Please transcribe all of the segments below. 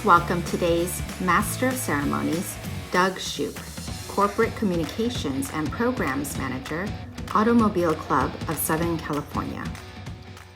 Please welcome today's Master of Ceremonies, Doug Shoup, Corporate Communications and Programs Manager, Automobile Club of Southern California.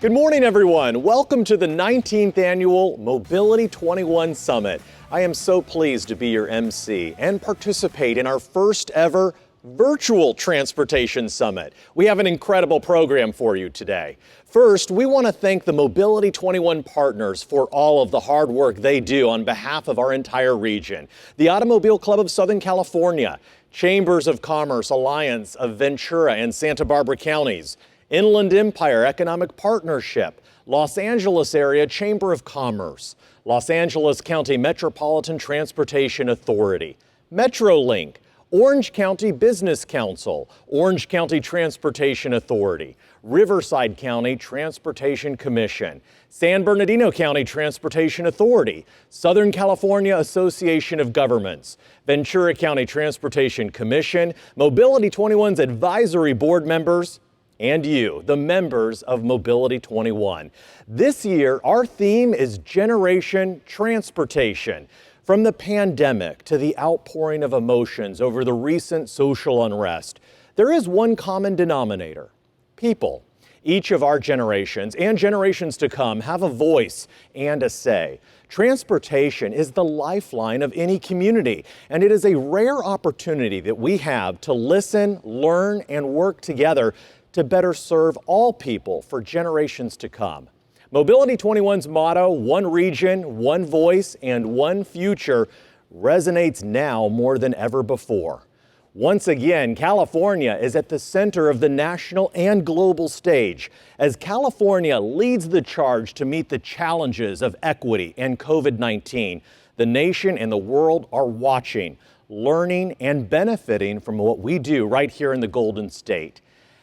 Good morning, everyone. Welcome to the 19th Annual Mobility 21 Summit. I am so pleased to be your MC and participate in our first ever virtual transportation summit. We have an incredible program for you today. First, we want to thank the Mobility 21 partners for all of the hard work they do on behalf of our entire region. The Automobile Club of Southern California, Chambers of Commerce Alliance of Ventura and Santa Barbara counties, Inland Empire Economic Partnership, Los Angeles Area Chamber of Commerce, Los Angeles County Metropolitan Transportation Authority, MetroLink, Orange County Business Council, Orange County Transportation Authority, Riverside County Transportation Commission, San Bernardino County Transportation Authority, Southern California Association of Governments, Ventura County Transportation Commission, Mobility 21's advisory board members, and you, the members of Mobility 21. This year, our theme is Generation Transportation. From the pandemic to the outpouring of emotions over the recent social unrest, there is one common denominator: people. Each of our generations and generations to come have a voice and a say. Transportation is the lifeline of any community, and it is a rare opportunity that we have to listen, learn, and work together to better serve all people for generations to come. Mobility 21's motto, one region, one voice, and one future, resonates now more than ever before. Once again, California is at the center of the national and global stage as California leads the charge to meet the challenges of equity and COVID-19. The nation and the world are watching, learning, and benefiting from what we do right here in the Golden State.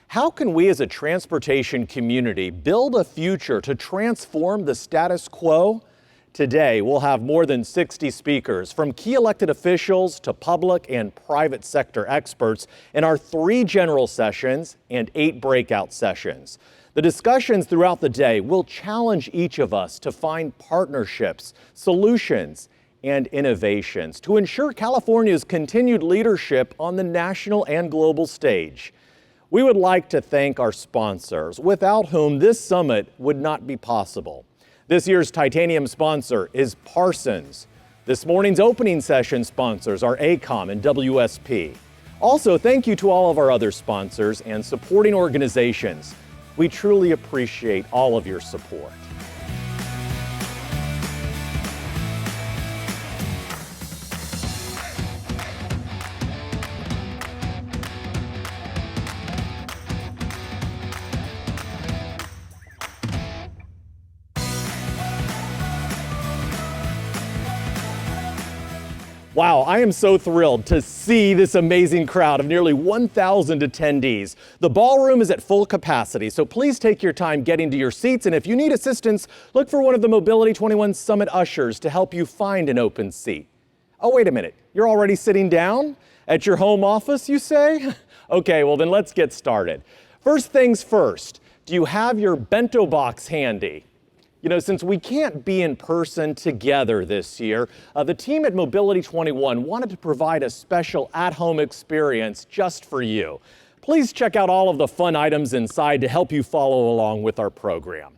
How can we as a transportation community build a future to transform the status quo? Today, we'll have more than 60 speakers, from key elected officials to public and private sector experts, in our 3 general sessions and 8 breakout sessions. The discussions throughout the day will challenge each of us to find partnerships, solutions, and innovations to ensure California's continued leadership on the national and global stage. We would like to thank our sponsors, without whom this summit would not be possible. This year's titanium sponsor is Parsons. This morning's opening session sponsors are AECOM and WSP. Also, thank you to all of our other sponsors and supporting organizations. We truly appreciate all of your support. Wow, I am so thrilled to see this amazing crowd of nearly 1,000 attendees. The ballroom is at full capacity, so please take your time getting to your seats, and if you need assistance, look for one of the Mobility 21 Summit ushers to help you find an open seat. Oh, wait a minute, you're already sitting down? At your home office, you say? Okay, well then let's get started. First things first, do you have your bento box handy? You know, since we can't be in person together this year, the team at Mobility 21 wanted to provide a special at-home experience just for you. Please check out all of the fun items inside to help you follow along with our program.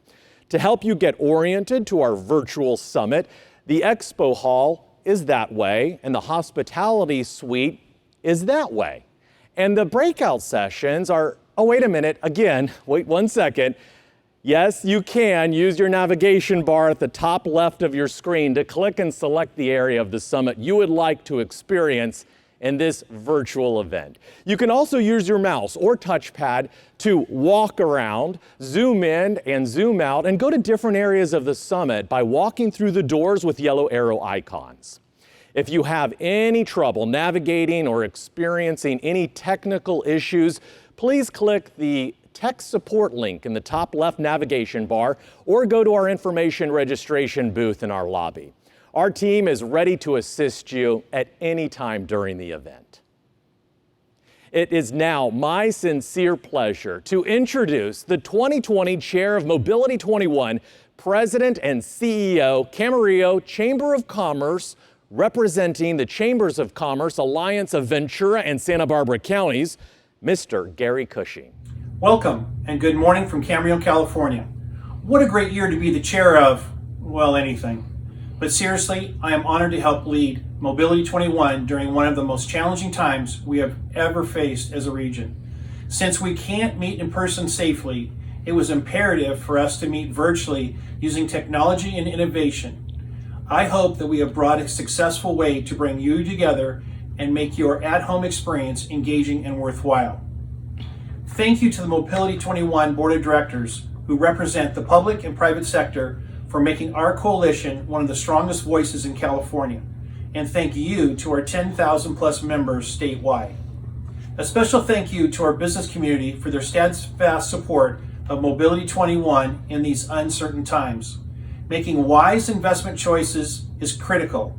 To help you get oriented to our virtual summit, the expo hall is that way, and the hospitality suite is that way. And the breakout sessions are, oh, wait a minute, again, wait one second. Yes, you can use your navigation bar at the top left of your screen to click and select the area of the summit you would like to experience in this virtual event. You can also use your mouse or touchpad to walk around, zoom in and zoom out, and go to different areas of the summit by walking through the doors with yellow arrow icons. If you have any trouble navigating or experiencing any technical issues, please click the tech support link in the top left navigation bar or go to our information registration booth in our lobby. Our team is ready to assist you at any time during the event. It is now my sincere pleasure to introduce the 2020 Chair of Mobility 21, President and CEO, Camarillo Chamber of Commerce, representing the Chambers of Commerce Alliance of Ventura and Santa Barbara counties, Mr. Gary Cushing. Welcome and good morning from Camarillo, California. What a great year to be the chair of, well, anything. But seriously, I am honored to help lead Mobility 21 during one of the most challenging times we have ever faced as a region. Since we can't meet in person safely, it was imperative for us to meet virtually using technology and innovation. I hope that we have brought a successful way to bring you together and make your at-home experience engaging and worthwhile. Thank you to the Mobility 21 Board of Directors who represent the public and private sector for making our coalition one of the strongest voices in California. And thank you to our 10,000 plus members statewide. A special thank you to our business community for their steadfast support of Mobility 21 in these uncertain times. Making wise investment choices is critical,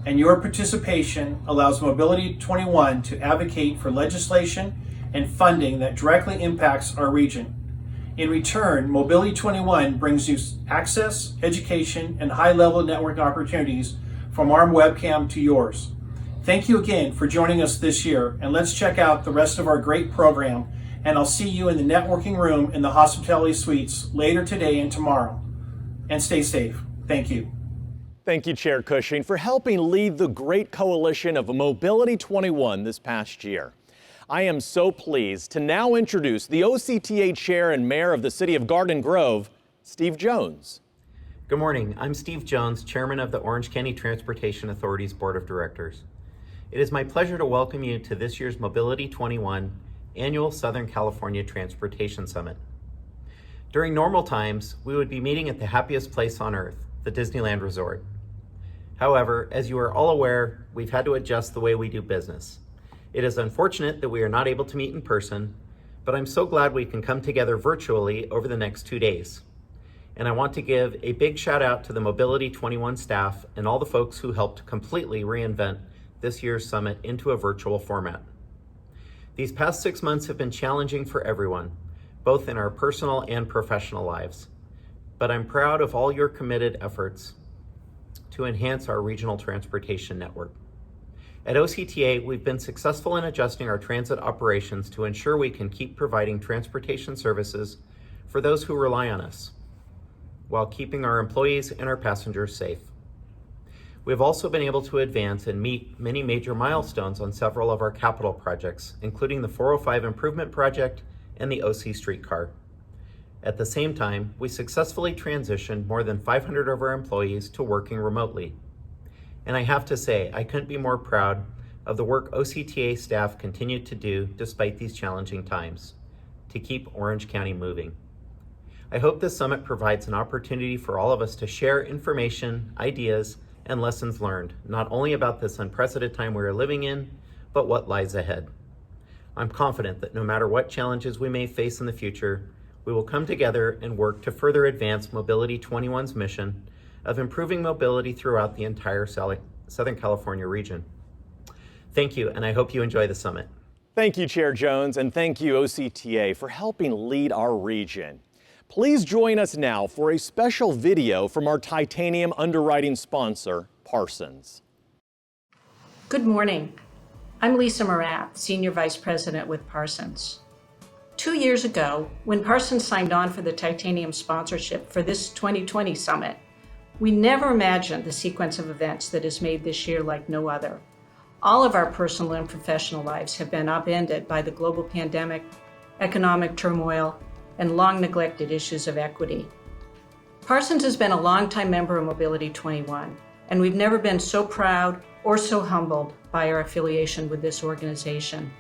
and your participation allows Mobility 21 to advocate for legislation and funding that directly impacts our region. In return, Mobility 21 brings you access, education, and high-level network opportunities from our webcam to yours. Thank you again for joining us this year, and let's check out the rest of our great program, and I'll see you in the networking room in the hospitality suites later today and tomorrow. And stay safe. Thank you. Thank you, Chair Cushing, for helping lead the great coalition of Mobility 21 this past year. I am so pleased to now introduce the OCTA Chair and Mayor of the City of Garden Grove, Steve Jones. Good morning. I'm Steve Jones, Chairman of the Orange County Transportation Authority's Board of Directors. It is my pleasure to welcome you to this year's Mobility 21 Annual Southern California Transportation Summit. During normal times, we would be meeting at the happiest place on earth, the Disneyland Resort. However, as you are all aware, we've had to adjust the way we do business. It is unfortunate that we are not able to meet in person, but I'm so glad we can come together virtually over the next 2 days. And I want to give a big shout out to the Mobility 21 staff and all the folks who helped completely reinvent this year's summit into a virtual format. These past 6 months have been challenging for everyone, both in our personal and professional lives. But I'm proud of all your committed efforts to enhance our regional transportation network. At OCTA, we've been successful in adjusting our transit operations to ensure we can keep providing transportation services for those who rely on us, while keeping our employees and our passengers safe. We've also been able to advance and meet many major milestones on several of our capital projects, including the 405 Improvement Project and the OC Streetcar. At the same time, we successfully transitioned more than 500 of our employees to working remotely. And I have to say, I couldn't be more proud of the work OCTA staff continued to do despite these challenging times to keep Orange County moving. I hope this summit provides an opportunity for all of us to share information, ideas, and lessons learned, not only about this unprecedented time we are living in, but what lies ahead. I'm confident that no matter what challenges we may face in the future, we will come together and work to further advance Mobility 21's mission of improving mobility throughout the entire Southern California region. Thank you, and I hope you enjoy the summit. Thank you, Chair Jones, and thank you, OCTA, for helping lead our region. Please join us now for a special video from our titanium underwriting sponsor, Parsons. Good morning. I'm Lisa Morath, Senior Vice President with Parsons. 2 years ago, when Parsons signed on for the titanium sponsorship for this 2020 summit, we never imagined the sequence of events that has made this year like no other. All of our personal and professional lives have been upended by the global pandemic, economic turmoil, and long neglected issues of equity. Parsons has been a longtime member of Mobility 21, and we've never been so proud or so humbled by our affiliation with this organization.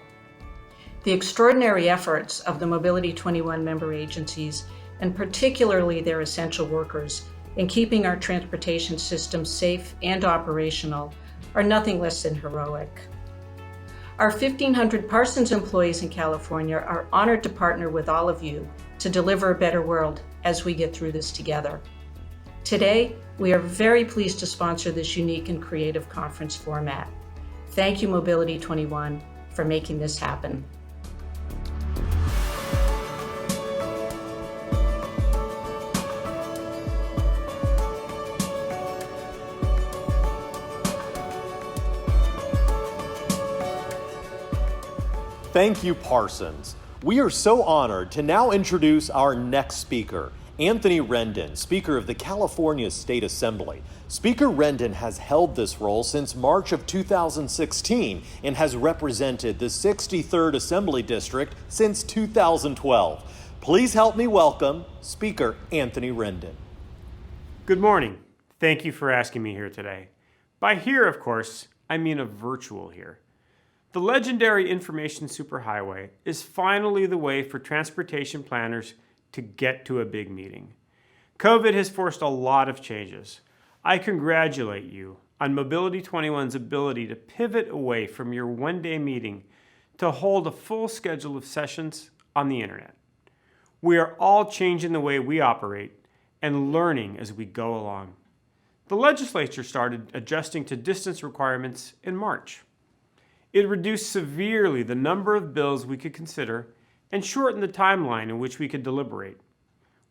The extraordinary efforts of the Mobility 21 member agencies, and particularly their essential workers, in keeping our transportation system safe and operational are nothing less than heroic. Our 1,500 Parsons employees in California are honored to partner with all of you to deliver a better world as we get through this together. Today, we are very pleased to sponsor this unique and creative conference format. Thank you, Mobility 21, for making this happen. Thank you, Parsons. We are so honored to now introduce our next speaker, Anthony Rendon, Speaker of the California State Assembly. Speaker Rendon has held this role since March of 2016 and has represented the 63rd Assembly District since 2012. Please help me welcome Speaker Anthony Rendon. Good morning. Thank you for asking me here today. By here, of course, I mean a virtual here. The legendary Information Superhighway is finally the way for transportation planners to get to a big meeting. COVID has forced a lot of changes. I congratulate you on Mobility 21's ability to pivot away from your one-day meeting to hold a full schedule of sessions on the internet. We are all changing the way we operate and learning as we go along. The legislature started adjusting to distance requirements in March. It reduced severely the number of bills we could consider and shortened the timeline in which we could deliberate.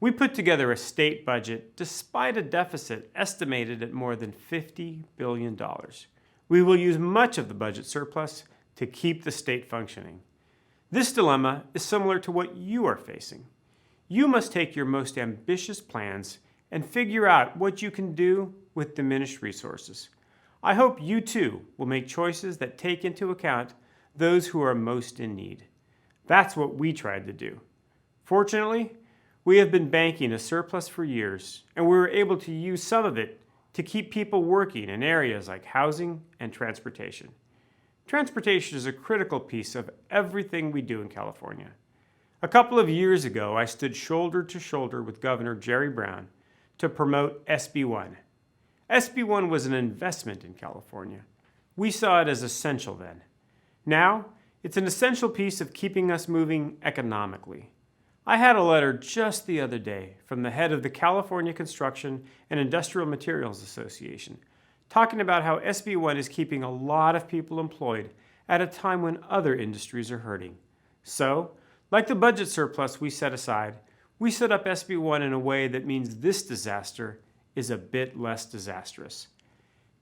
We put together a state budget despite a deficit estimated at more than $50 billion. We will use much of the budget surplus to keep the state functioning. This dilemma is similar to what you are facing. You must take your most ambitious plans and figure out what you can do with diminished resources. I hope you too will make choices that take into account those who are most in need. That's what we tried to do. Fortunately, we have been banking a surplus for years, and we were able to use some of it to keep people working in areas like housing and transportation. Transportation is a critical piece of everything we do in California. A couple of years ago, I stood shoulder to shoulder with Governor Jerry Brown to promote SB 1. SB 1 was an investment in California. We saw it as essential then. Now, it's an essential piece of keeping us moving economically. I had a letter just the other day from the head of the California Construction and Industrial Materials Association talking about how SB 1 is keeping a lot of people employed at a time when other industries are hurting. So, like the budget surplus we set aside, we set up SB 1 in a way that means this disaster is a bit less disastrous.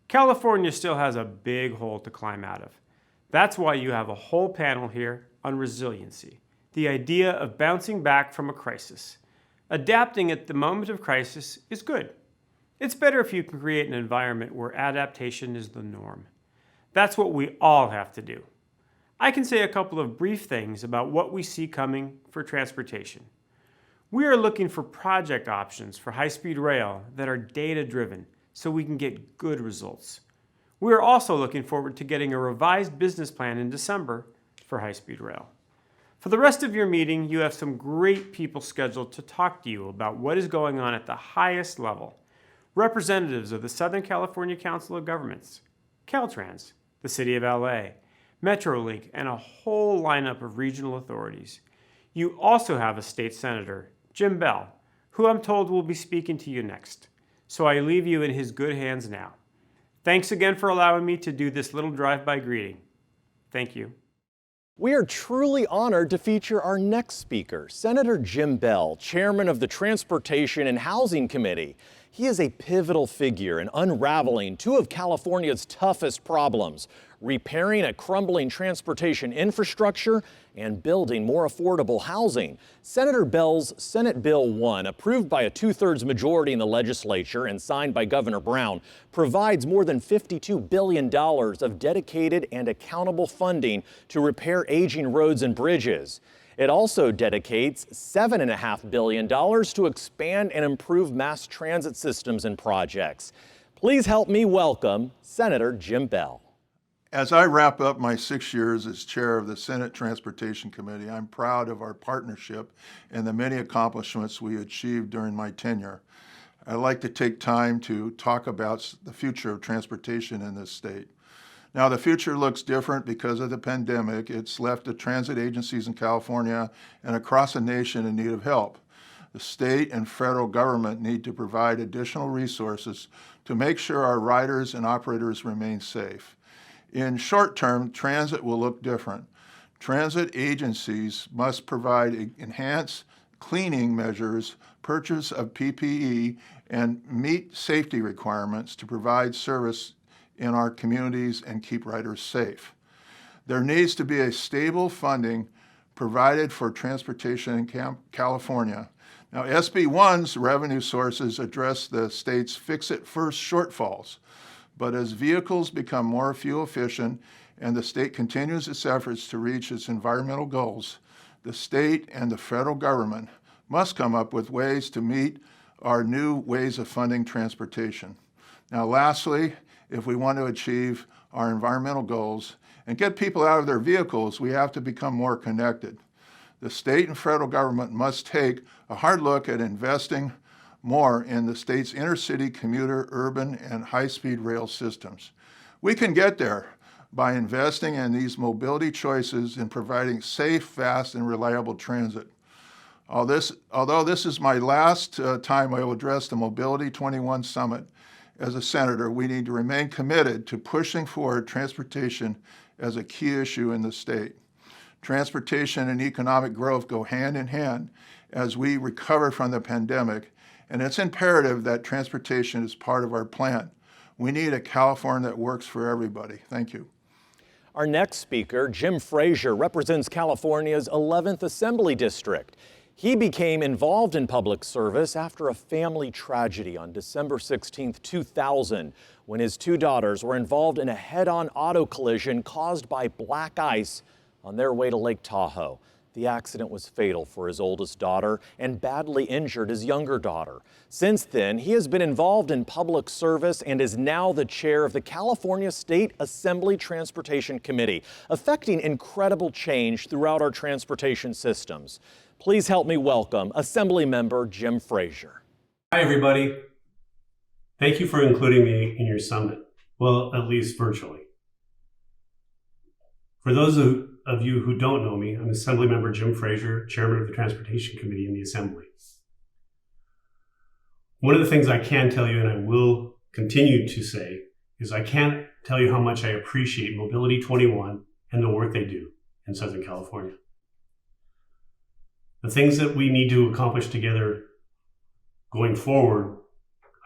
California still has a big hole to climb out of. That's why you have a whole panel here on resiliency, the idea of bouncing back from a crisis. Adapting at the moment of crisis is good. It's better if you can create an environment where adaptation is the norm. That's what we all have to do. I can say a couple of brief things about what we see coming for transportation. We are looking for project options for high-speed rail that are data-driven so we can get good results. We are also looking forward to getting a revised business plan in December for high-speed rail. For the rest of your meeting, you have some great people scheduled to talk to you about what is going on at the highest level. Representatives of the Southern California Council of Governments, Caltrans, the City of LA, Metrolink, and a whole lineup of regional authorities. You also have a state senator, Jim Bell, who I'm told will be speaking to you next. So I leave you in his good hands now. Thanks again for allowing me to do this little drive-by greeting. Thank you. We are truly honored to feature our next speaker, Senator Jim Bell, Chairman of the Transportation and Housing Committee. He is a pivotal figure in unraveling two of California's toughest problems, repairing a crumbling transportation infrastructure and building more affordable housing. Senator Bell's Senate Bill 1, approved by a 2/3 majority in the legislature and signed by Governor Brown, provides more than $52 billion of dedicated and accountable funding to repair aging roads and bridges. It also dedicates $7.5 billion to expand and improve mass transit systems and projects. Please help me welcome Senator Jim Bell. As I wrap up my 6 years as chair of the Senate Transportation Committee, I'm proud of our partnership and the many accomplishments we achieved during my tenure. I'd like to take time to talk about the future of transportation in this state. Now, the future looks different because of the pandemic. It's left the transit agencies in California and across the nation in need of help. The state and federal government need to provide additional resources to make sure our riders and operators remain safe. In short term, transit will look different. Transit agencies must provide enhanced cleaning measures, purchase of PPE, and meet safety requirements to provide service in our communities and keep riders safe. There needs to be a stable funding provided for transportation in California. Now, SB1's revenue sources address the state's fix-it-first shortfalls, but as vehicles become more fuel efficient and the state continues its efforts to reach its environmental goals, the state and the federal government must come up with ways to meet our new ways of funding transportation. Now, lastly, if we want to achieve our environmental goals and get people out of their vehicles, we have to become more connected. The state and federal government must take a hard look at investing more in the state's intercity, commuter, urban, and high-speed rail systems. We can get there by investing in these mobility choices and providing safe, fast, and reliable transit. Although this is my last time I will address the Mobility 21 Summit as a senator, we need to remain committed to pushing forward transportation as a key issue in the state. Transportation and economic growth go hand in hand as we recover from the pandemic, and it's imperative that transportation is part of our plan. We need a California that works for everybody. Thank you. Our next speaker, Jim Frazier, represents California's 11th Assembly District. He became involved in public service after a family tragedy on December 16, 2000, when his two daughters were involved in a head-on auto collision caused by black ice on their way to Lake Tahoe. The accident was fatal for his oldest daughter and badly injured his younger daughter. Since then, he has been involved in public service and is now the chair of the California State Assembly Transportation Committee, affecting incredible change throughout our transportation systems. Please help me welcome Assembly Member Jim Frazier. Hi, everybody. Thank you for including me in your summit. Well, at least virtually. For those of you who don't know me, I'm Assembly Member Jim Frazier, Chairman of the Transportation Committee in the Assembly. One of the things I can tell you, and I will continue to say, is I can't tell you how much I appreciate Mobility 21 and the work they do in Southern California. The things that we need to accomplish together going forward,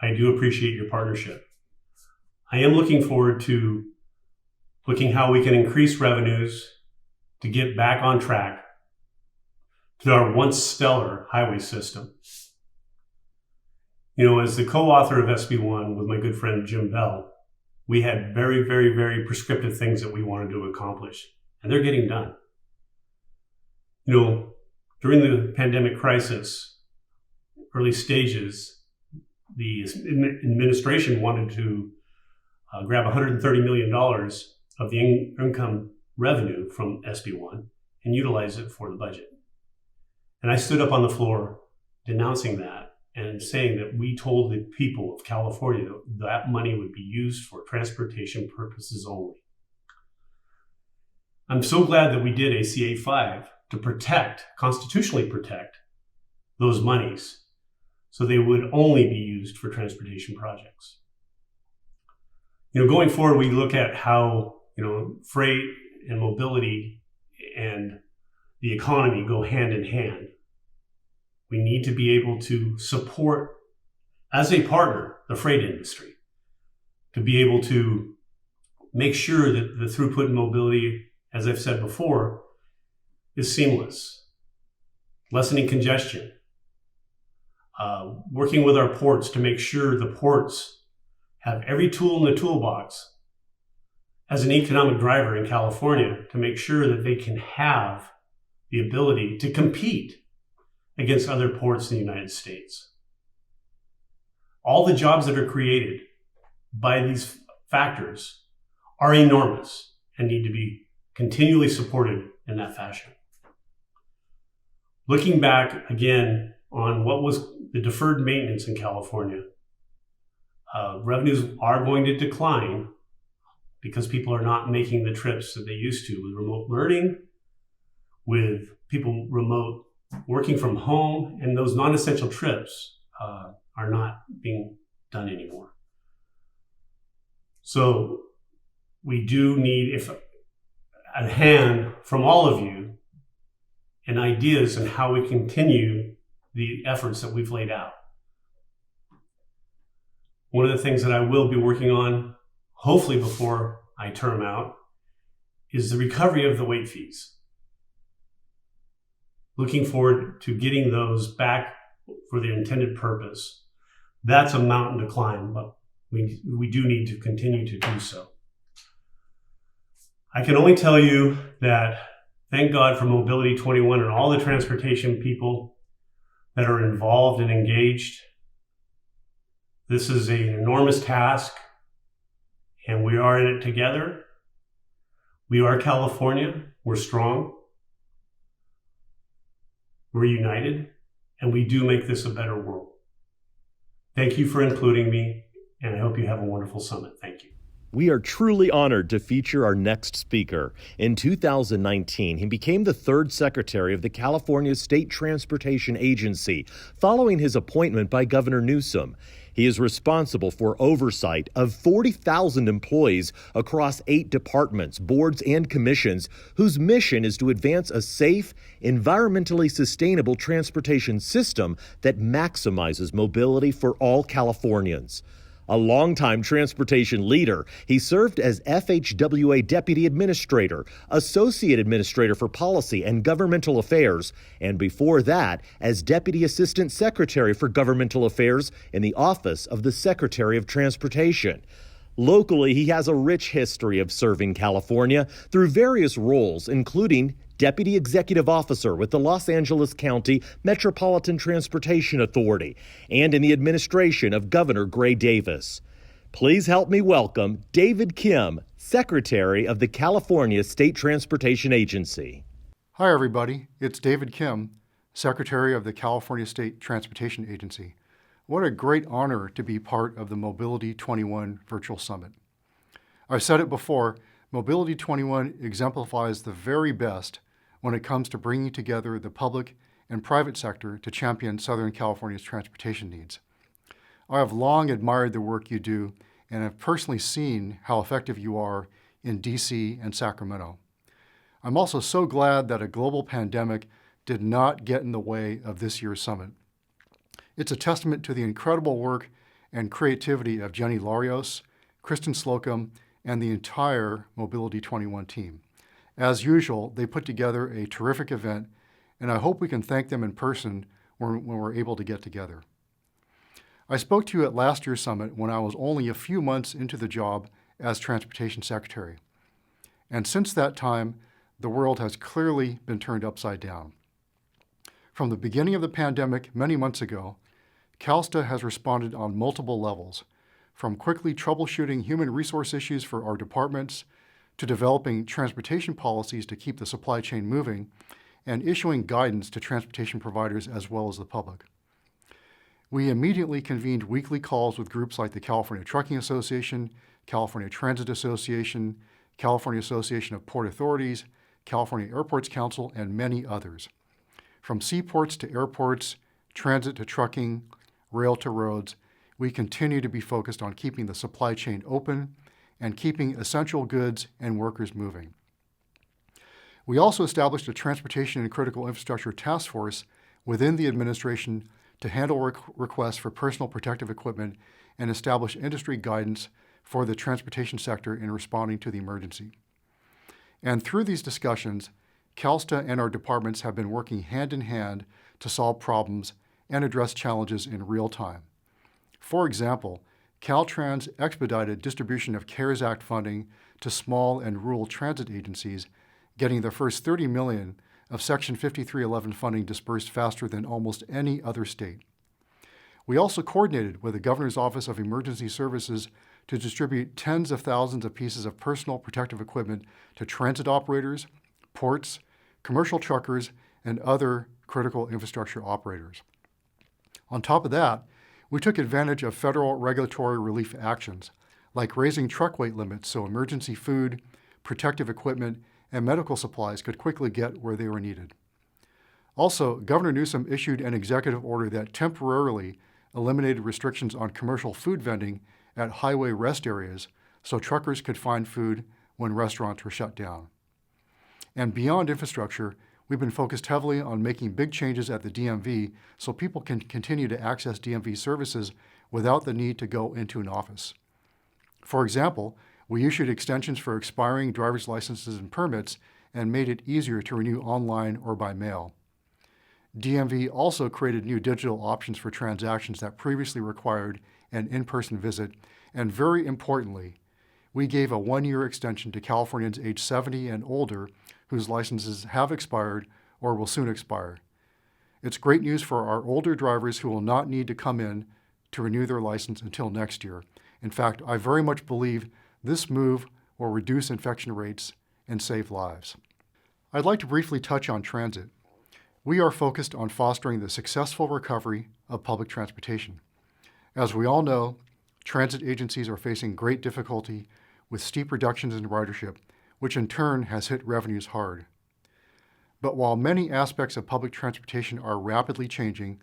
I do appreciate your partnership. I am looking forward to looking how we can increase revenues to get back on track to our once stellar highway system. You know, as the co-author of SB1 with my good friend Jim Bell, we had very, very, very prescriptive things that we wanted to accomplish, and they're getting done. You know, during the pandemic crisis, early stages, the administration wanted to grab $130 million of the income revenue from SB1 and utilize it for the budget. And I stood up on the floor denouncing that and saying that we told the people of California that that money would be used for transportation purposes only. I'm so glad that we did ACA 5 to protect, constitutionally protect, those monies so they would only be used for transportation projects. You know, going forward, we look at how, you know, freight and mobility and the economy go hand in hand. We need to be able to support, as a partner, the freight industry, to be able to make sure that the throughput and mobility, as I've said before, is seamless, lessening congestion, working with our ports to make sure the ports have every tool in the toolbox as an economic driver in California to make sure that they can have the ability to compete against other ports in the United States. All the jobs that are created by these factors are enormous and need to be continually supported in that fashion. Looking back again on what was the deferred maintenance in California, revenues are going to decline because people are not making the trips that they used to with remote learning, with people remote working from home, and those non-essential trips are not being done anymore. So we do need a hand from all of you and ideas on how we continue the efforts that we've laid out. One of the things that I will be working on, hopefully before I term out, is the recovery of the late fees. Looking forward to getting those back for their intended purpose. That's a mountain to climb, but we do need to continue to do so. I can only tell you that thank God for Mobility 21 and all the transportation people that are involved and engaged. This is an enormous task, and we are in it together. We are California. We're strong. We're united, and we do make this a better world. Thank you for including me, and I hope you have a wonderful summit. Thank you. We are truly honored to feature our next speaker. In 2019, he became the third secretary of the California State Transportation Agency, following his appointment by Governor Newsom. He is responsible for oversight of 40,000 employees across 8 departments, boards, and commissions, whose mission is to advance a safe, environmentally sustainable transportation system that maximizes mobility for all Californians. A longtime transportation leader, he served as FHWA Deputy Administrator, Associate Administrator for Policy and Governmental Affairs, and before that, as Deputy Assistant Secretary for Governmental Affairs in the Office of the Secretary of Transportation. Locally, he has a rich history of serving California through various roles, including Deputy Executive Officer with the Los Angeles County Metropolitan Transportation Authority and in the administration of Governor Gray Davis. Please help me welcome David Kim, Secretary of the California State Transportation Agency. Hi, everybody. It's David Kim, Secretary of the California State Transportation Agency. What a great honor to be part of the Mobility 21 Virtual Summit. I've said it before, Mobility 21 exemplifies the very best when it comes to bringing together the public and private sector to champion Southern California's transportation needs. I have long admired the work you do and have personally seen how effective you are in DC and Sacramento. I'm also so glad that a global pandemic did not get in the way of this year's summit. It's a testament to the incredible work and creativity of Jenny Larios, Kristen Slocum, and the entire Mobility 21 team. As usual, they put together a terrific event, and I hope we can thank them in person when we're able to get together. I spoke to you at last year's summit when I was only a few months into the job as Transportation Secretary. And since that time, the world has clearly been turned upside down. From the beginning of the pandemic many months ago, CalSTA has responded on multiple levels, from quickly troubleshooting human resource issues for our departments to developing transportation policies to keep the supply chain moving and issuing guidance to transportation providers as well as the public. We immediately convened weekly calls with groups like the California Trucking Association, California Transit Association, California Association of Port Authorities, California Airports Council, and many others. From seaports to airports, transit to trucking, rail to roads, we continue to be focused on keeping the supply chain open and keeping essential goods and workers moving. We also established a Transportation and Critical Infrastructure Task Force within the administration to handle requests for personal protective equipment and establish industry guidance for the transportation sector in responding to the emergency. And through these discussions, CalSTA and our departments have been working hand in hand to solve problems and address challenges in real time. For example, Caltrans expedited distribution of CARES Act funding to small and rural transit agencies, getting the first $30 million of Section 5311 funding dispersed faster than almost any other state. We also coordinated with the Governor's Office of Emergency Services to distribute tens of thousands of pieces of personal protective equipment to transit operators, ports, commercial truckers, and other critical infrastructure operators. On top of that, we took advantage of federal regulatory relief actions, like raising truck weight limits so emergency food, protective equipment, and medical supplies could quickly get where they were needed. Also, Governor Newsom issued an executive order that temporarily eliminated restrictions on commercial food vending at highway rest areas so truckers could find food when restaurants were shut down. And beyond infrastructure, we've been focused heavily on making big changes at the DMV so people can continue to access DMV services without the need to go into an office. For example, We issued extensions for expiring driver's licenses and permits and made it easier to renew online or by mail. DMV also created new digital options for transactions that previously required an in-person visit, and very importantly, we gave a one-year extension to Californians age 70 and older whose licenses have expired or will soon expire. It's great news for our older drivers who will not need to come in to renew their license until next year. In fact, I very much believe this move will reduce infection rates and save lives. I'd like to briefly touch on transit. We are focused on fostering the successful recovery of public transportation. As we all know, transit agencies are facing great difficulty with steep reductions in ridership, which in turn has hit revenues hard. But while many aspects of public transportation are rapidly changing,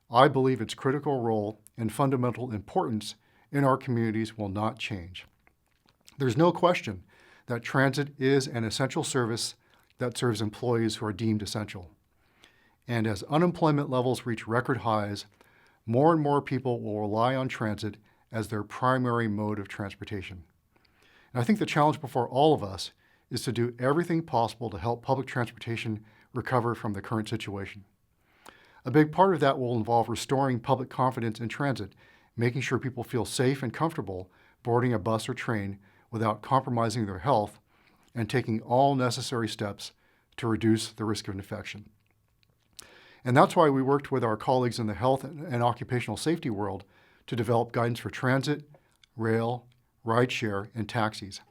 I believe its critical role and fundamental importance in our communities will not change. There's no question that transit is an essential service that serves employees who are deemed essential. And as unemployment levels reach record highs, more and more people will rely on transit as their primary mode of transportation. And I think the challenge before all of us is to do everything possible to help public transportation recover from the current situation. A big part of that will involve restoring public confidence in transit, making sure people feel safe and comfortable boarding a bus or train without compromising their health, and taking all necessary steps to reduce the risk of infection. And that's why we worked with our colleagues in the health and occupational safety world to develop guidance for transit, rail, rideshare, and taxis.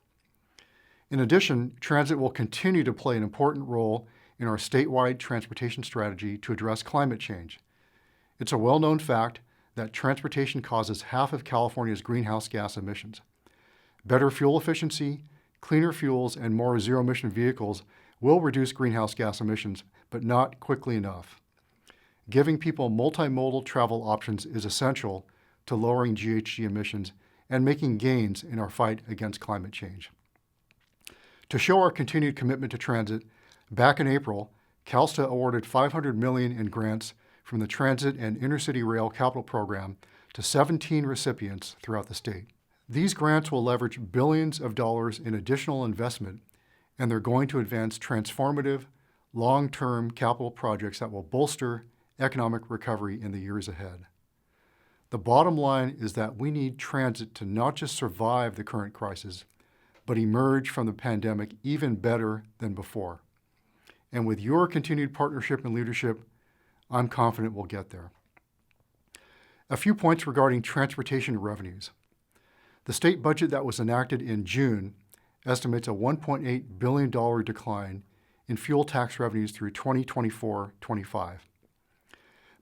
In addition, transit will continue to play an important role in our statewide transportation strategy to address climate change. It's a well-known fact that transportation causes half of California's greenhouse gas emissions. Better fuel efficiency, cleaner fuels, and more zero-emission vehicles will reduce greenhouse gas emissions, but not quickly enough. Giving people multimodal travel options is essential to lowering GHG emissions and making gains in our fight against climate change. To show our continued commitment to transit, back in April, CalSTA awarded $500 million in grants from the Transit and Intercity Rail Capital Program to 17 recipients throughout the state. These grants will leverage billions of dollars in additional investment, and they're going to advance transformative, long-term capital projects that will bolster economic recovery in the years ahead. The bottom line is that we need transit to not just survive the current crisis, but emerge from the pandemic even better than before. And with your continued partnership and leadership, I'm confident we'll get there. A few points regarding transportation revenues. The state budget that was enacted in June estimates a $1.8 billion decline in fuel tax revenues through 2024-25.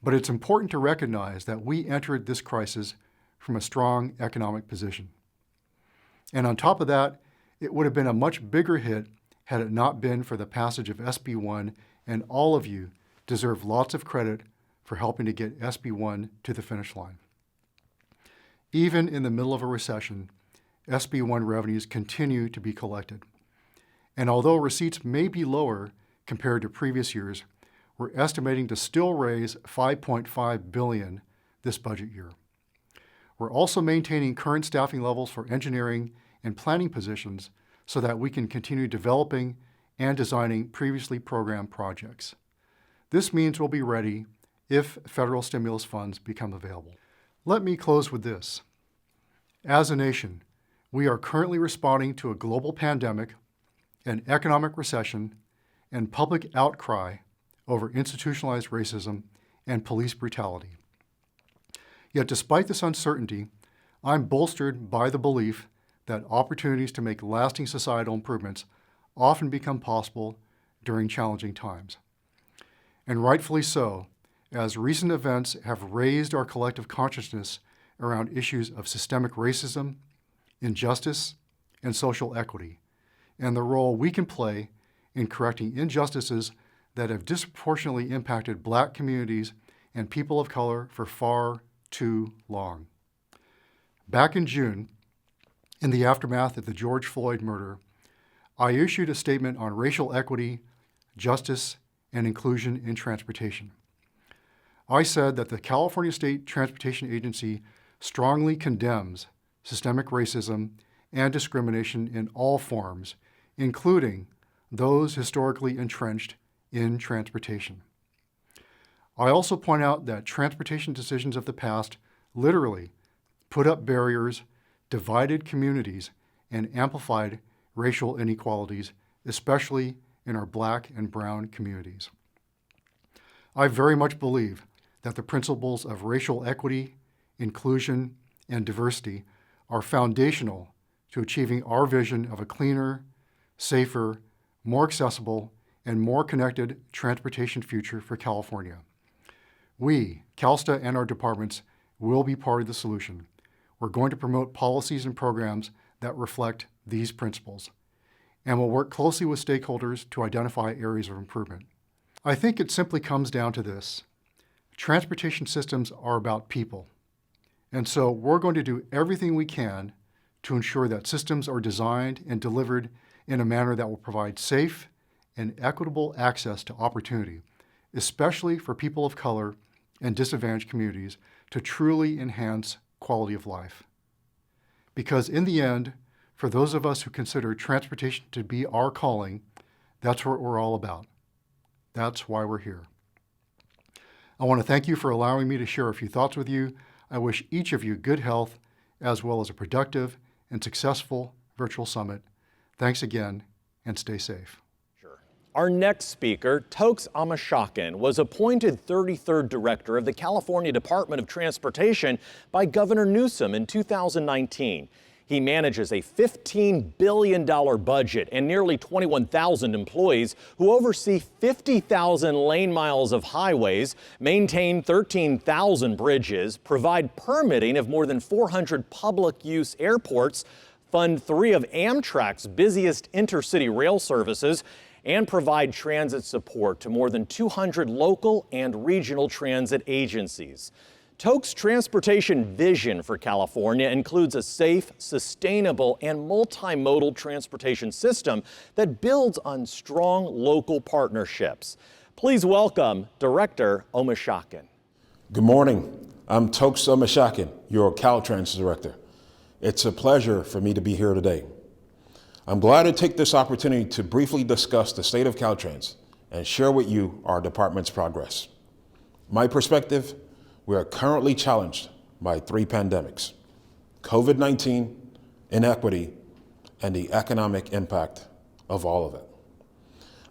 But it's important to recognize that we entered this crisis from a strong economic position. And on top of that, it would have been a much bigger hit had it not been for the passage of SB 1, and all of you deserve lots of credit for helping to get SB 1 to the finish line. Even in the middle of a recession, SB 1 revenues continue to be collected. And although receipts may be lower compared to previous years, we're estimating to still raise $5.5 billion this budget year. We're also maintaining current staffing levels for engineering and planning positions so that we can continue developing and designing previously programmed projects. This means we'll be ready if federal stimulus funds become available. Let me close with this. As a nation, we are currently responding to a global pandemic, an economic recession, and public outcry over institutionalized racism and police brutality. Yet despite this uncertainty, I'm bolstered by the belief that opportunities to make lasting societal improvements often become possible during challenging times. And rightfully so, as recent events have raised our collective consciousness around issues of systemic racism, injustice, and social equity, and the role we can play in correcting injustices that have disproportionately impacted Black communities and people of color for far too long. Back in June, in the aftermath of the George Floyd murder, I issued a statement on racial equity, justice, and inclusion in transportation. I said that the California State Transportation Agency strongly condemns systemic racism and discrimination in all forms, including those historically entrenched in transportation. I also point out that transportation decisions of the past literally put up barriers, divided communities, and amplified racial inequalities, especially in our Black and brown communities. I very much believe that the principles of racial equity, inclusion, and diversity are foundational to achieving our vision of a cleaner, safer, more accessible, and more connected transportation future for California. We, CalSTA and our departments, will be part of the solution. We're going to promote policies and programs that reflect these principles, and we'll work closely with stakeholders to identify areas of improvement. I think it simply comes down to this. Transportation systems are about people, and so we're going to do everything we can to ensure that systems are designed and delivered in a manner that will provide safe and equitable access to opportunity, especially for people of color and disadvantaged communities, to truly enhance quality of life. Because in the end, for those of us who consider transportation to be our calling, that's what we're all about. That's why we're here. I want to thank you for allowing me to share a few thoughts with you. I wish each of you good health, as well as a productive and successful virtual summit. Thanks again, and stay safe. Our next speaker, Tokes Ameshakin, was appointed 33rd Director of the California Department of Transportation by Governor Newsom in 2019. He manages a $15 billion budget and nearly 21,000 employees who oversee 50,000 lane miles of highways, maintain 13,000 bridges, provide permitting of more than 400 public use airports, fund 3 of Amtrak's busiest intercity rail services, and provide transit support to more than 200 local and regional transit agencies. Tokes' transportation vision for California includes a safe, sustainable, and multimodal transportation system that builds on strong local partnerships. Please welcome Director Ameshakin. Good morning. I'm Tokes Ameshakin, your Caltrans Director. It's a pleasure for me to be here today. I'm glad to take this opportunity to briefly discuss the state of Caltrans and share with you our department's progress. My perspective, we are currently challenged by 3 pandemics: COVID-19, inequity, and the economic impact of all of it.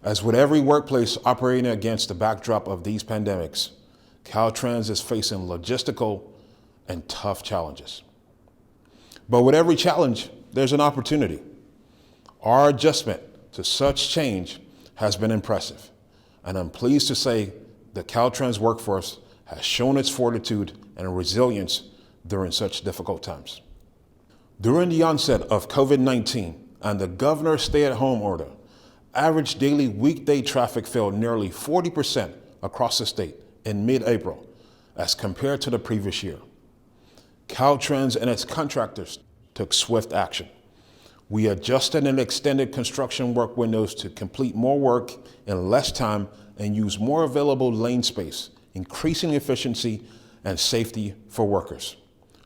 As with every workplace operating against the backdrop of these pandemics, Caltrans is facing logistical and tough challenges. But with every challenge, there's an opportunity. Our adjustment to such change has been impressive, and I'm pleased to say the Caltrans workforce has shown its fortitude and resilience during such difficult times. During the onset of COVID-19 and the governor's stay-at-home order, average daily weekday traffic fell nearly 40% across the state in mid-April as compared to the previous year. Caltrans and its contractors took swift action. We adjusted and extended construction work windows to complete more work in less time and use more available lane space, increasing efficiency and safety for workers.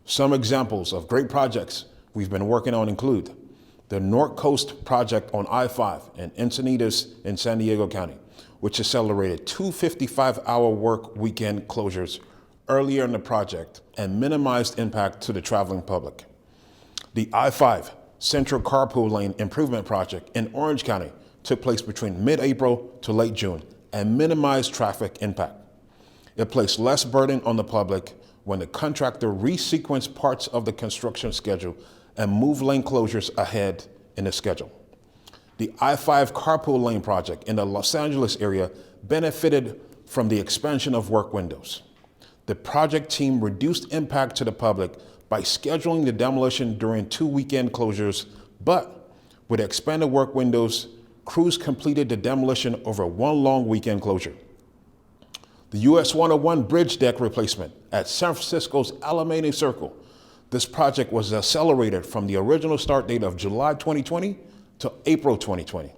Some examples of great projects we've been working on include the North Coast project on I-5 in Encinitas in San Diego County, which accelerated 2 55-hour work weekend closures earlier in the project and minimized impact to the traveling public. The I-5 Central Carpool Lane Improvement Project in Orange County took place between mid-April to late June and minimized traffic impact. It placed less burden on the public when the contractor resequenced parts of the construction schedule and moved lane closures ahead in the schedule. The I-5 Carpool Lane Project in the Los Angeles area benefited from the expansion of work windows. The project team reduced impact to the public by scheduling the demolition during 2 weekend closures, but with expanded work windows, crews completed the demolition over 1 long weekend closure. The US 101 bridge deck replacement at San Francisco's Alameda Circle. This project was accelerated from the original start date of July 2020 to April 2020.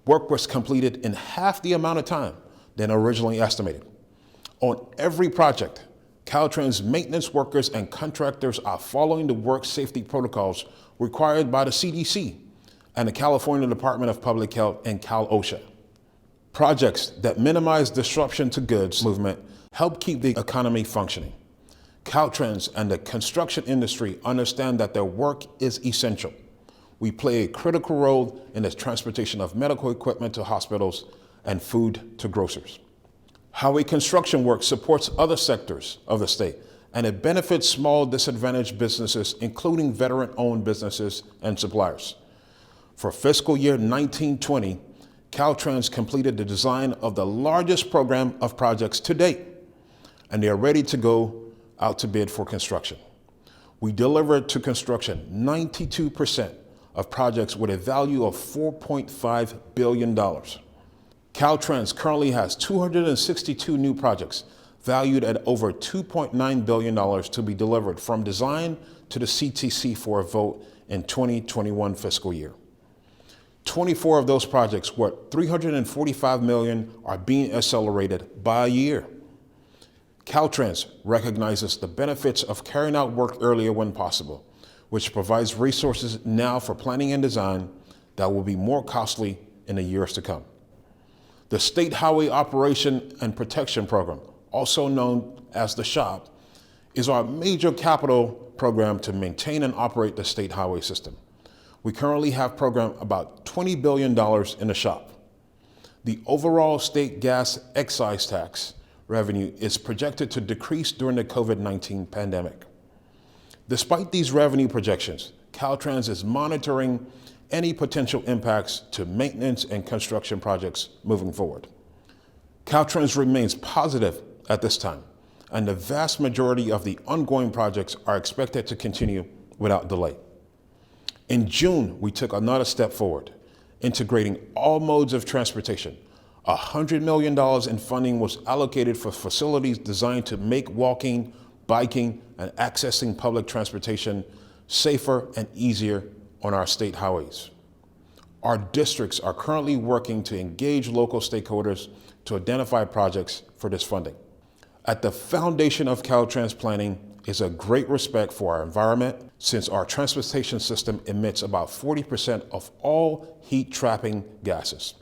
Work was completed in half the amount of time than originally estimated. On every project, Caltrans maintenance workers and contractors are following the work safety protocols required by the CDC and the California Department of Public Health and Cal-OSHA. Projects that minimize disruption to goods movement help keep the economy functioning. Caltrans and the construction industry understand that their work is essential. We play a critical role in the transportation of medical equipment to hospitals and food to grocers. Highway construction work supports other sectors of the state, and it benefits small disadvantaged businesses, including veteran-owned businesses and suppliers. For fiscal year 1920, Caltrans completed the design of the largest program of projects to date, and they are ready to go out to bid for construction. We delivered to construction 92% of projects with a value of $4.5 billion. Caltrans currently has 262 new projects valued at over $2.9 billion to be delivered from design to the CTC for a vote in 2021 fiscal year. 24 of those projects, worth $345 million, are being accelerated by a year. Caltrans recognizes the benefits of carrying out work earlier when possible, which provides resources now for planning and design that will be more costly in the years to come. The State Highway Operation and Protection Program, also known as the SHOP, is our major capital program to maintain and operate the state highway system. We currently have programmed about $20 billion in the SHOP. The overall state gas excise tax revenue is projected to decrease during the COVID-19 pandemic. Despite these revenue projections, Caltrans is monitoring any potential impacts to maintenance and construction projects moving forward. Caltrans remains positive at this time, and the vast majority of the ongoing projects are expected to continue without delay. In June, we took another step forward, integrating all modes of transportation. $100 million in funding was allocated for facilities designed to make walking, biking, and accessing public transportation safer and easier on our state highways. Our districts are currently working to engage local stakeholders to identify projects for this funding. At the foundation of Caltrans planning is a great respect for our environment, since our transportation system emits about 40% of all heat-trapping gases.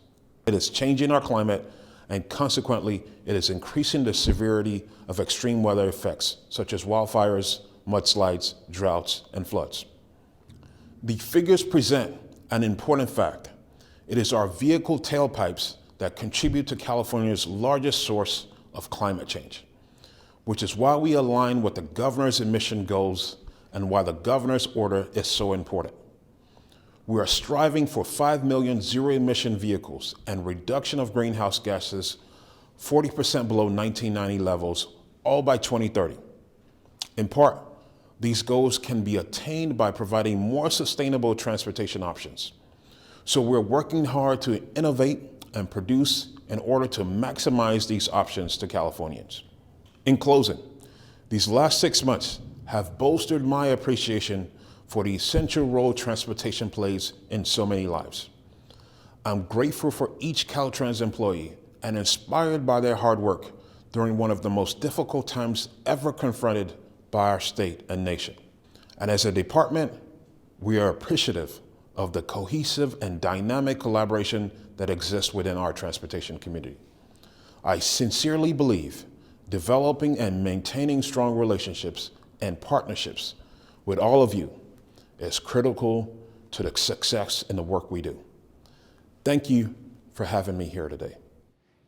It is changing our climate, and consequently, it is increasing the severity of extreme weather effects, such as wildfires, mudslides, droughts, and floods. The figures present an important fact. It is our vehicle tailpipes that contribute to California's largest source of climate change, which is why we align with the governor's emission goals and why the governor's order is so important. We are striving for 5 million zero-emission vehicles and reduction of greenhouse gases 40% below 1990 levels, all by 2030. In part, these goals can be attained by providing more sustainable transportation options. So we're working hard to innovate and produce in order to maximize these options to Californians. In closing, these last 6 months have bolstered my appreciation for the essential role transportation plays in so many lives. I'm grateful for each Caltrans employee and inspired by their hard work during one of the most difficult times ever confronted by our state and nation. And as a department, we are appreciative of the cohesive and dynamic collaboration that exists within our transportation community. I sincerely believe developing and maintaining strong relationships and partnerships with all of you is critical to the success in the work we do. Thank you for having me here today.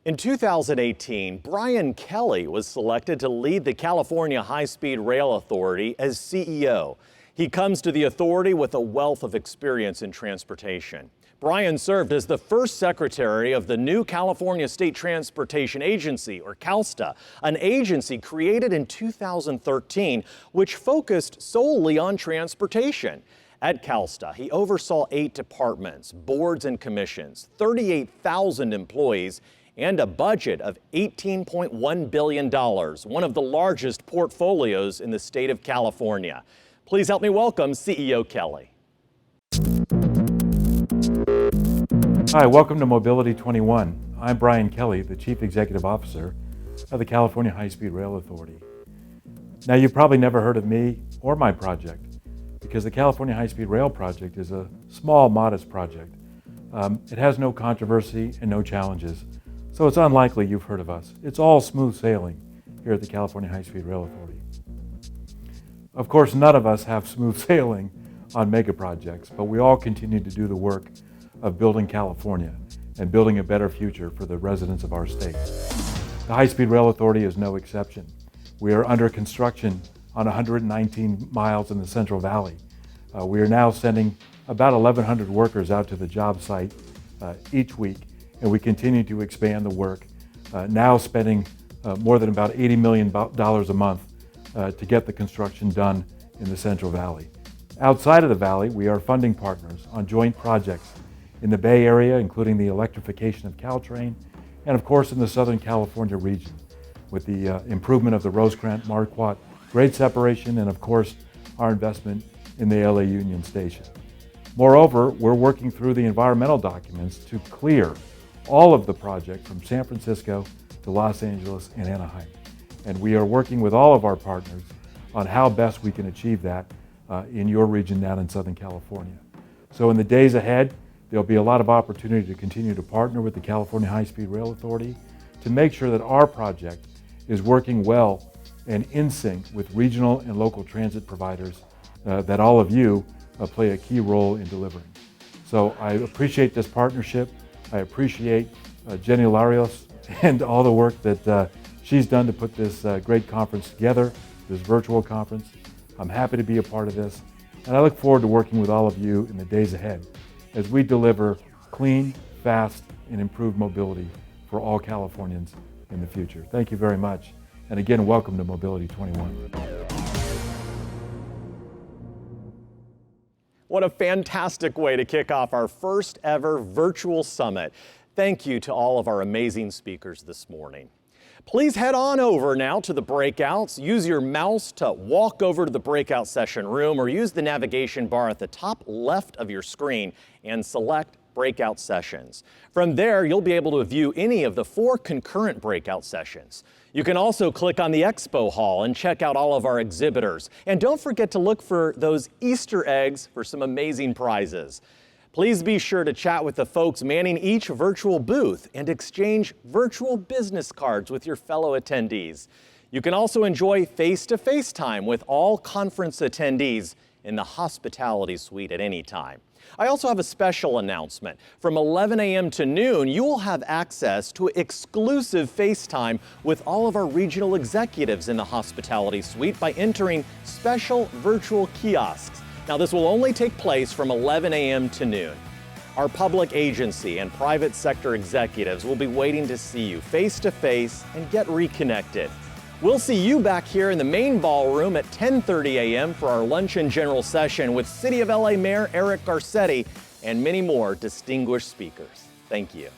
In 2018, Brian Kelly was selected to lead the California High-Speed Rail Authority as CEO. He comes to the authority with a wealth of experience in transportation. Brian served as the first secretary of the new California State Transportation Agency, or CalSTA, an agency created in 2013 which focused solely on transportation. At CalSTA, he oversaw 8 departments, boards and commissions, 38,000 employees, and a budget of $18.1 billion, one of the largest portfolios in the state of California. Please help me welcome CEO Kelly. Hi, welcome to Mobility 21. I'm Brian Kelly, the Chief Executive Officer of the California High-Speed Rail Authority. Now, you've probably never heard of me or my project because the California High-Speed Rail project is a small, modest project. It has no controversy and no challenges, so it's unlikely you've heard of us. It's all smooth sailing here at the California High-Speed Rail Authority. Of course, none of us have smooth sailing on mega projects, but we all continue to do the work of building California and building a better future for the residents of our state. The High-Speed Rail Authority is no exception. We are under construction on 119 miles in the Central Valley. We are now sending about 1,100 workers out to the job site each week, and we continue to expand the work, now spending more than about $80 million a month to get the construction done in the Central Valley. Outside of the Valley, we are funding partners on joint projects in the Bay Area, including the electrification of Caltrain, and of course in the Southern California region, with the improvement of the Rosecrans-Marquardt grade separation, and of course our investment in the LA Union Station. Moreover, we're working through the environmental documents to clear all of the project from San Francisco to Los Angeles and Anaheim. And we are working with all of our partners on how best we can achieve that in your region down in Southern California. So in the days ahead, there'll be a lot of opportunity to continue to partner with the California High-Speed Rail Authority to make sure that our project is working well and in sync with regional and local transit providers that all of you play a key role in delivering. So I appreciate this partnership. I appreciate Jenny Larios and all the work that she's done to put this great conference together, this virtual conference. I'm happy to be a part of this, and I look forward to working with all of you in the days ahead as we deliver clean, fast, and improved mobility for all Californians in the future. Thank you very much. And again, welcome to Mobility 21. What a fantastic way to kick off our first ever virtual summit. Thank you to all of our amazing speakers this morning. Please head on over now to the breakouts. Use your mouse to walk over to the breakout session room or use the navigation bar at the top left of your screen and select breakout sessions. From there, you'll be able to view any of the 4 concurrent breakout sessions. You can also click on the expo hall and check out all of our exhibitors. And don't forget to look for those Easter eggs for some amazing prizes. Please be sure to chat with the folks manning each virtual booth and exchange virtual business cards with your fellow attendees. You can also enjoy face-to-face time with all conference attendees in the hospitality suite at any time. I also have a special announcement. From 11 a.m. to noon, you will have access to exclusive FaceTime with all of our regional executives in the hospitality suite by entering special virtual kiosks. Now, this will only take place from 11 a.m. to noon. Our public agency and private sector executives will be waiting to see you face to face and get reconnected. We'll see you back here in the main ballroom at 10:30 a.m. for our lunch and general session with City of LA Mayor Eric Garcetti and many more distinguished speakers. Thank you.